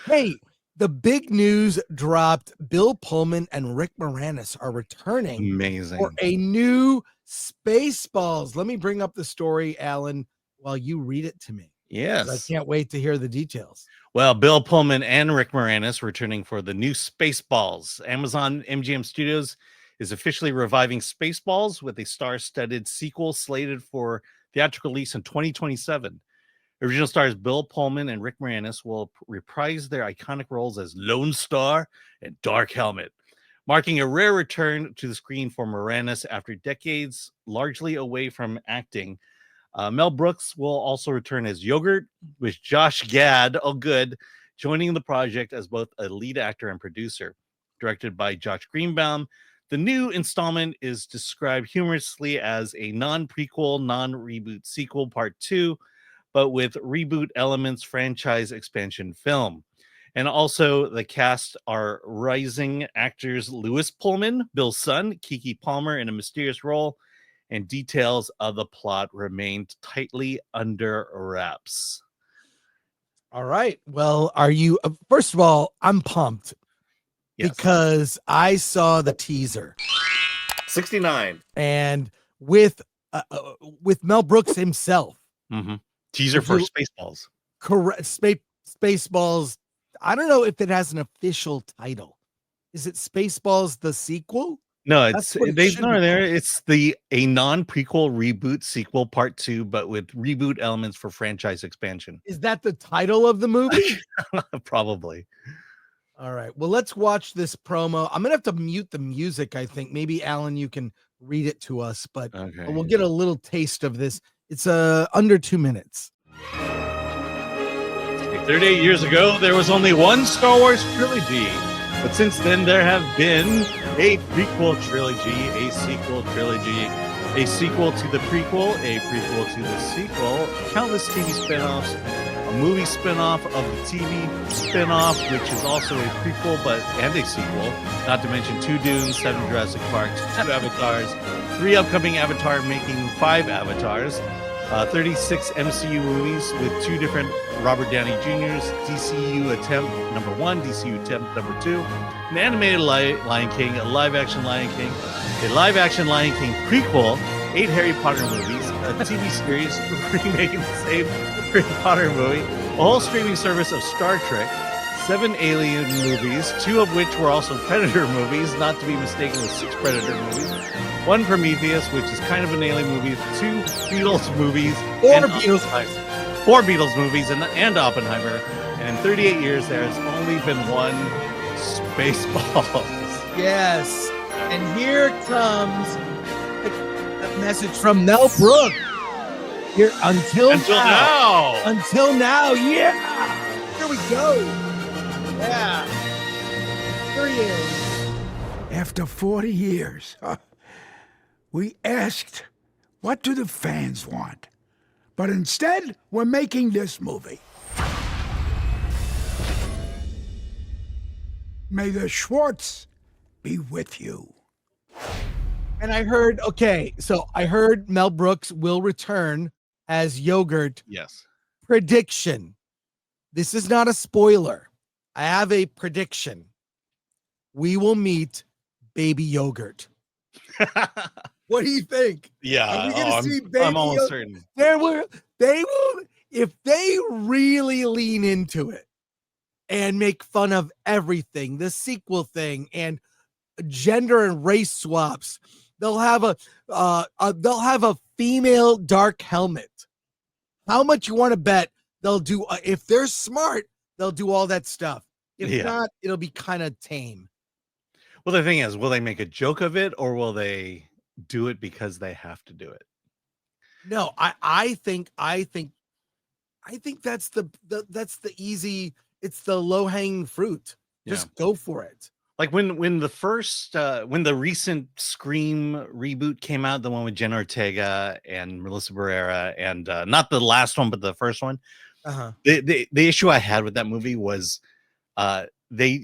Hey, the big news dropped. Bill Pullman and Rick Moranis are returning for Amazing. a new Spaceballs. Let me bring up the story, Alan, while you read it to me. I Yes. can't wait to hear the details. Well, Bill Pullman and Rick Moranis returning for the new Spaceballs. Amazon MGM Studios is officially reviving Spaceballs with a star-studded sequel slated for theatrical release in 2027. Original stars Bill Pullman and Rick Moranis will reprise their iconic roles as Lone Star and Dark Helmet, marking a rare return to the screen for Moranis after decades largely away from acting. Mel Brooks will also return as Yogurt, with Josh Gad, joining the project as both a lead actor and producer. Directed by Josh Greenbaum, the new installment is described humorously as a non-prequel, non-reboot sequel part 2, but with reboot elements franchise expansion film. And also the cast are rising actors Lewis Pullman, Bill's son, Kiki Palmer in a mysterious role, and details of the plot remained tightly under wraps. All right. Well, are you first of all, I'm pumped because I saw the teaser. 69. And with Mel Brooks himself. Mm-hmm. Teaser for Spaceballs. Correct. Spaceballs. I don't know if it has an official title. Is it Spaceballs the sequel? No, it's a non-prequel reboot sequel part 2, but with reboot elements for franchise expansion. Is that the title of the movie? Probably. All right. Well, let's watch this promo. I'm gonna have to mute the music, I think. Maybe Alan, you can read it to us, but we'll get a little taste of this. It's under 2 minutes. 38 years ago, there was only one Star Wars trilogy. But since then, there have been a prequel trilogy, a sequel trilogy, a sequel to the prequel, a prequel to the sequel, countless TV spinoffs, a movie spinoff of the TV spinoff, which is also a prequel and a sequel, not to mention 2 Dunes, 7 Jurassic Parks, 2 Avatars, 3 upcoming Avatar, making 5 Avatars, 36 MCU movies with 2 different Robert Downey Jr.'s, DCU Attempt number 1, DCU Attempt number 2, an animated Lion King, a live-action Lion King, a live-action Lion King prequel, 8 Harry Potter movies, a TV series remaking the same Harry Potter movie, a whole streaming service of Star Trek, 7 Alien movies, 2 of which were also Predator movies, not to be mistaken with 6 Predator movies, 1 Prometheus, which is kind of an alien movie, 2 Beatles movies, 4 Beatles movies, and Oppenheimer. And in 38 years, there has only been 1 Spaceballs. Yes. And here comes a message from Mel Brooks. Here until now. Yeah. Here we go. Yeah. Here he is. After 40 years, we asked, what do the fans want? But instead, we're making this movie. May the Schwartz be with you. And I heard Mel Brooks will return as Yogurt. Yes. Prediction. This is not a spoiler. I have a prediction. We will meet Baby Yogurt. What do you think? Yeah, I'm almost certain. They will, if they really lean into it and make fun of everything, the sequel thing and gender and race swaps, they'll have a female Dark Helmet. How much you want to bet they'll do? If they're smart, they'll do all that stuff. If not, it'll be kind of tame. Well, the thing is, will they make a joke of it, or will they do it because they have to do it? No, I think that's the easy. It's the low hanging fruit. Just go for it. Like when the recent Scream reboot came out, the one with Jenna Ortega and Melissa Barrera, and not the last one, but the first one. The issue I had with that movie was only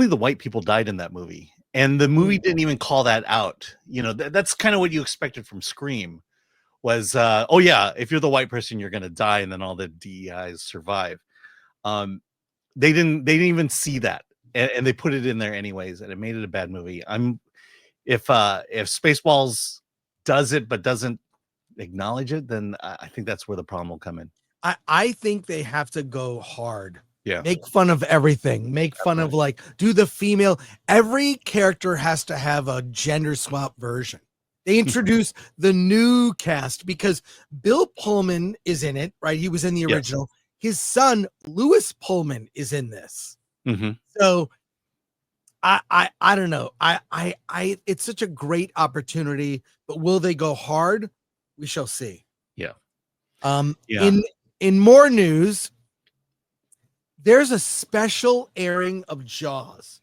the white people died in that movie, and the movie didn't even call that out. You know, that's kind of what you expected from Scream. Was if you're the white person, you're gonna die, and then all the DEIs survive. they didn't even see that, and they put it in there anyways, and it made it a bad movie. If Spaceballs does it but doesn't acknowledge it, then I think that's where the problem will come in. I think they have to go hard. Yeah. Make fun of everything. Make fun of, like, do the female. Every character has to have a gender swap version. They introduce the new cast because Bill Pullman is in it, right? He was in the original. His son, Louis Pullman, is in this. So I don't know. I it's such a great opportunity, but will they go hard? We shall see. In more news, there's a special airing of Jaws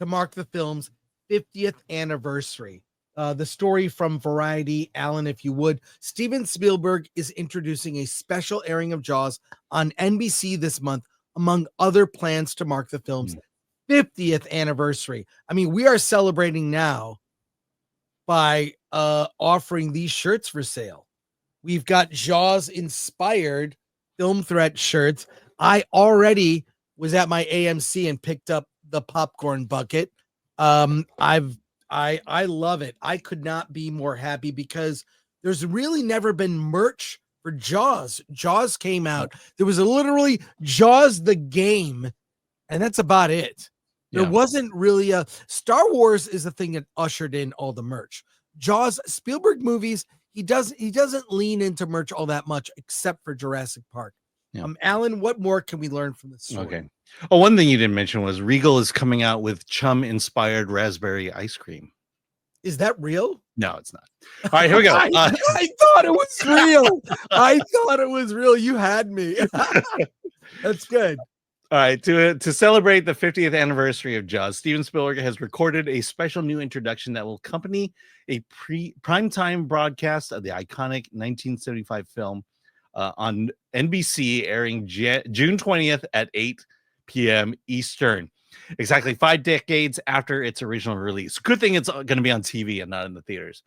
to mark the film's 50th anniversary. The story from Variety, Alan, if you would. Steven Spielberg is introducing a special airing of Jaws on NBC this month, among other plans to mark the film's 50th anniversary. I mean, we are celebrating now by offering these shirts for sale. We've got Jaws inspired film threat shirts. I already was at my AMC and picked up the popcorn bucket. I love it. I could not be more happy because there's really never been merch for Jaws. Jaws came out. There was literally Jaws the game, and that's about it. There wasn't really a Star Wars is the thing that ushered in all the merch. Jaws, Spielberg movies, he doesn't lean into merch all that much except for Jurassic Park. Alan, what more can we learn from this story? Okay. Oh, one thing you didn't mention was Regal is coming out with Chum inspired raspberry ice cream. Is that real? No, it's not. All right, here we go. I thought it was real. I thought it was real. You had me. That's good. All right, to celebrate the 50th anniversary of Jaws, Steven Spielberg has recorded a special new introduction that will accompany a primetime broadcast of the iconic 1975 film on NBC, airing June 20th at 8 p.m. Eastern, exactly 5 decades after its original release. Good thing it's going to be on TV and not in the theaters.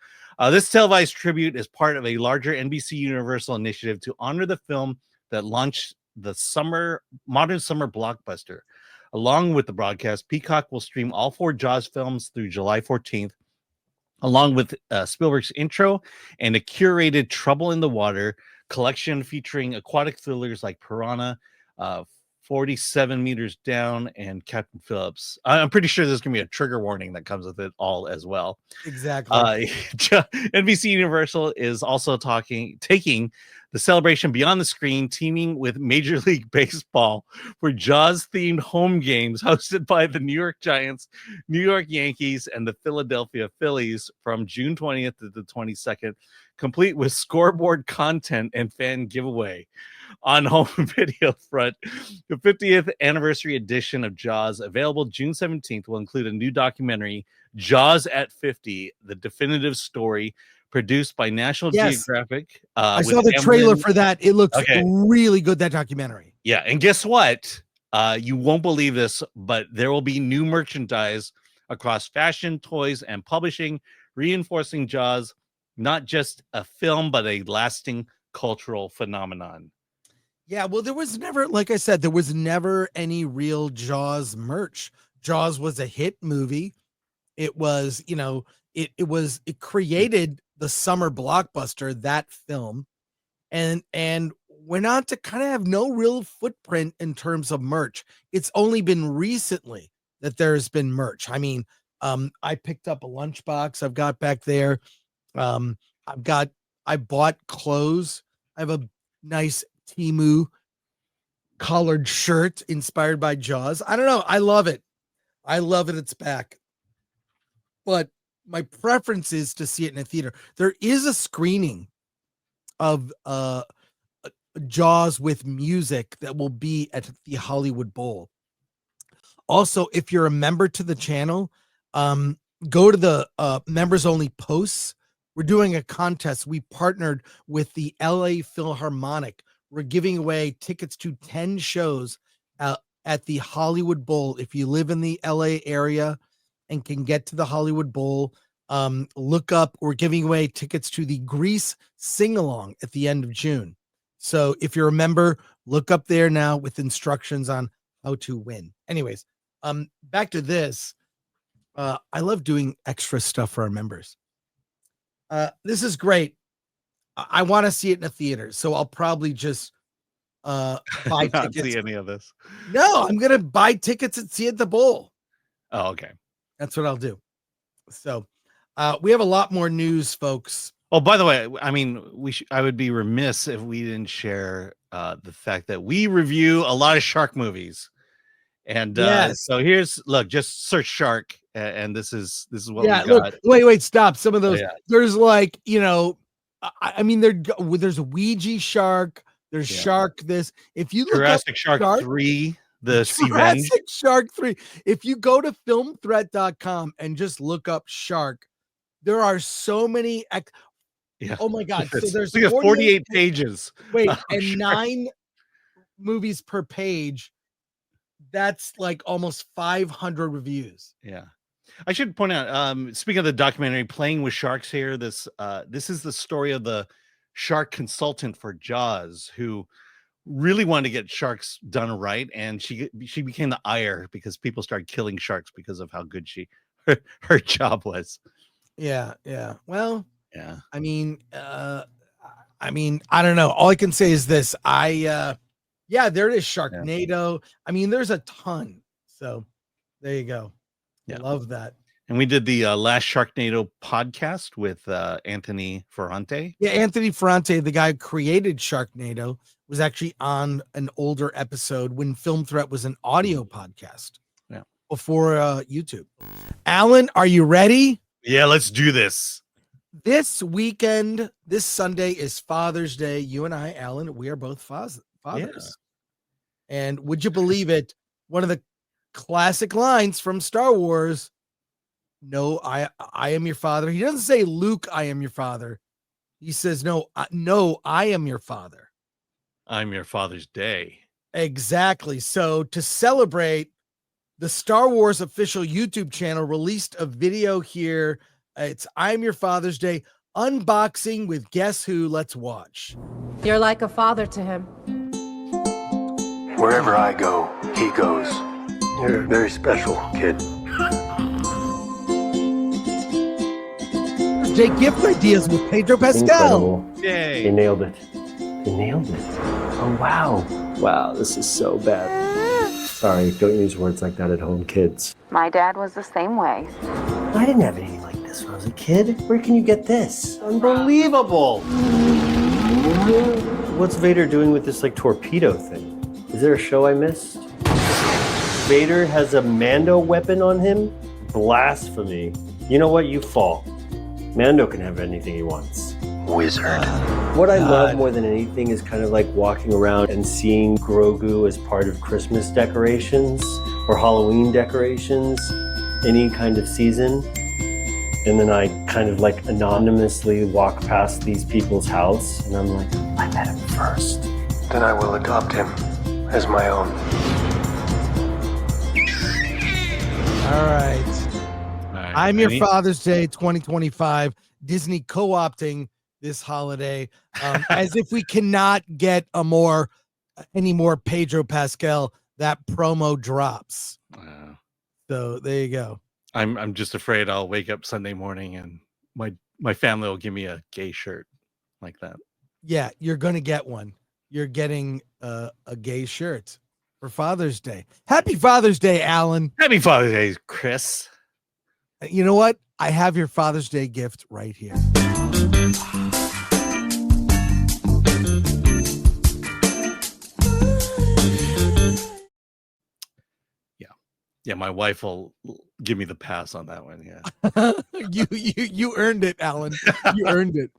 This televised tribute is part of a larger NBC Universal initiative to honor the film that launched the modern summer blockbuster. Along with the broadcast, Peacock will stream all 4 Jaws films through July 14th, along with Spielberg's intro and a curated Trouble in the Water collection featuring aquatic thrillers like Piranha, 47 Meters Down, and Captain Phillips. I'm pretty sure there's going to be a trigger warning that comes with it all as well. Exactly. NBC Universal is also taking the celebration beyond the screen, teaming with Major League Baseball for Jaws-themed home games hosted by the New York Giants, New York Yankees, and the Philadelphia Phillies from June 20th to the 22nd, complete with scoreboard content and fan giveaway. On home video front, the 50th anniversary edition of Jaws, available June 17th, will include a new documentary, Jaws at 50, the definitive story, produced by National Geographic. I saw the trailer for that. It looks really good, that documentary. Yeah, and guess what? You won't believe this, but there will be new merchandise across fashion, toys, and publishing, reinforcing Jaws, not just a film, but a lasting cultural phenomenon. Yeah, well, there was never, like I said, there was never any real Jaws merch. Jaws was a hit movie. It was, it created the summer blockbuster, that film. And went on to kind of have no real footprint in terms of merch. It's only been recently that there's been merch. I mean, I picked up a lunchbox I've got back there. I bought clothes. I have a nice Temu collared shirt inspired by Jaws. I don't know. I love it. It's back. But my preference is to see it in a theater. There is a screening of Jaws with music that will be at the Hollywood Bowl. Also, if you're a member to the channel, go to the members only posts. We're doing a contest. We partnered with the LA Philharmonic. We're giving away tickets to 10 shows at the Hollywood Bowl. If you live in the LA area and can get to the Hollywood Bowl, look up. We're giving away tickets to the Grease sing-along at the end of June. So if you're a member, look up there now with instructions on how to win. Anyways, back to this. I love doing extra stuff for our members. This is great. I want to see it in a theater, so I'll probably just buy Not tickets. see any of this. No, I'm gonna buy tickets and see it at the bowl. Oh, okay. That's what I'll do. So we have a lot more news, folks. Oh, by the way, I mean, I would be remiss if we didn't share the fact that we review a lot of shark movies. And so just search shark, and this is what we got. Look, wait, stop. Some of those, yeah. There's like, I mean, there's a Ouija shark, there's shark this. If you look Jurassic up Shark 3, the Jurassic Shark 3, if you go to filmthreat.com and just look up shark, there are so many. Oh my God. So there's 48 pages. Wait, and 9 movies per page. That's like almost 500 reviews. Yeah. I should point out, speaking of the documentary Playing with Sharks here, this is the story of the shark consultant for Jaws who really wanted to get sharks done right, and she became the ire because people started killing sharks because of how good her job was. Yeah. Well, yeah. I mean, I don't know. All I can say is this. There it is, Sharknado. Yeah. I mean, there's a ton. So there you go. Yeah. Love that. And we did the last Sharknado podcast with Anthony Ferrante. Yeah, Anthony Ferrante, the guy who created Sharknado, was actually on an older episode when Film Threat was an audio podcast. Yeah. Before YouTube. Alan, are you ready? Yeah, let's do this. This weekend, this Sunday is Father's Day. You and I, Alan, we are both fathers. Yeah. And would you believe it? One of the classic lines from Star Wars. No, I am your father. He doesn't say, Luke, I am your father. He says, no, I am your father. I'm your Father's Day. Exactly. So to celebrate, the Star Wars official YouTube channel released a video here. It's I'm Your Father's Day unboxing with Guess Who. Let's watch. You're like a father to him. Wherever I go, he goes. You're a very special kid. Jake, gift ideas with Pedro Pascal. Incredible. Yay. He nailed it. Oh, wow. Wow, this is so bad. Sorry, don't use words like that at home, kids. My dad was the same way. I didn't have anything like this when I was a kid. Where can you get this? Unbelievable. What's Vader doing with this, like, torpedo thing? Is there a show I missed? Vader has a Mando weapon on him? Blasphemy. You know what? You fall. Mando can have anything he wants. Wizard. What I love more than anything is kind of like walking around and seeing Grogu as part of Christmas decorations or Halloween decorations, any kind of season. And then I kind of like anonymously walk past these people's house and I'm like, I met him first. Then I will adopt him as my own. All right. I'm Your Father's Day 2025. Disney co-opting this holiday, as if we cannot get any more Pedro Pascal. That promo drops. So there you go. I'm just afraid I'll wake up Sunday morning and my family will give me a gay shirt like that. Yeah, you're gonna get one. You're getting a gay shirt for Father's Day. Happy Father's Day, Alan. Happy Father's Day, Chris. You know what? I have your Father's Day gift right here. Yeah, my wife will give me the pass on that one. Yeah. You earned it, Alan. You earned it.